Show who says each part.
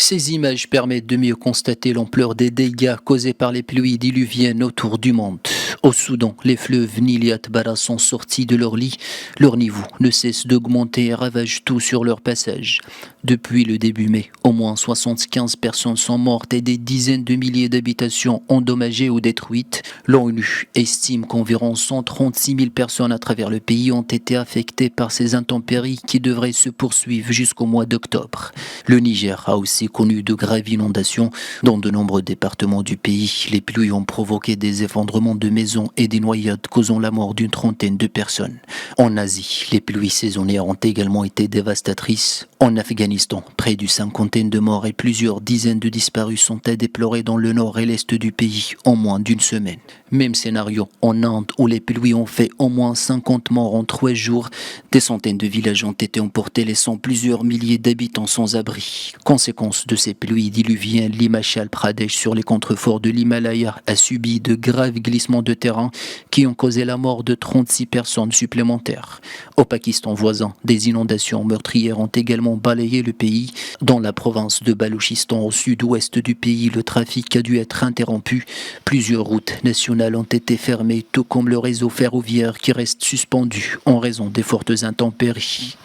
Speaker 1: Ces images permettent de mieux constater l'ampleur des dégâts causés par les pluies diluviennes autour du monde. Au Soudan, les fleuves Nil et Atbara sont sortis de leur lit. Leur niveau ne cesse d'augmenter et ravage tout sur leur passage. Depuis le début mai, au moins 75 personnes sont mortes et des dizaines de milliers d'habitations endommagées ou détruites. L'ONU estime qu'environ 136 000 personnes à travers le pays ont été affectées par ces intempéries qui devraient se poursuivre jusqu'au mois d'octobre. Le Niger a aussi connu de graves inondations dans de nombreux départements du pays. Les pluies ont provoqué des effondrements de maisons et des noyades causant la mort d'une trentaine de personnes. En Asie, les pluies saisonnières ont également été dévastatrices. En Afghanistan, près d'une cinquantaine de morts et plusieurs dizaines de disparus sont à déplorer dans le nord et l'est du pays en moins d'une semaine. Même scénario en Inde où les pluies ont fait au moins 50 morts en 3 jours. Des centaines de villages ont été emportés laissant plusieurs milliers d'habitants sans abri. Conséquence de ces pluies diluviennes, l'Himachal Pradesh sur les contreforts de l'Himalaya a subi de graves glissements de terrain qui ont causé la mort de 36 personnes supplémentaires. Au Pakistan voisin, des inondations meurtrières ont également balayé le pays. Dans la province de Balochistan, au sud-ouest du pays, le trafic a dû être interrompu. Plusieurs routes nationales ont été fermées, tout comme le réseau ferroviaire qui reste suspendu en raison des fortes intempéries.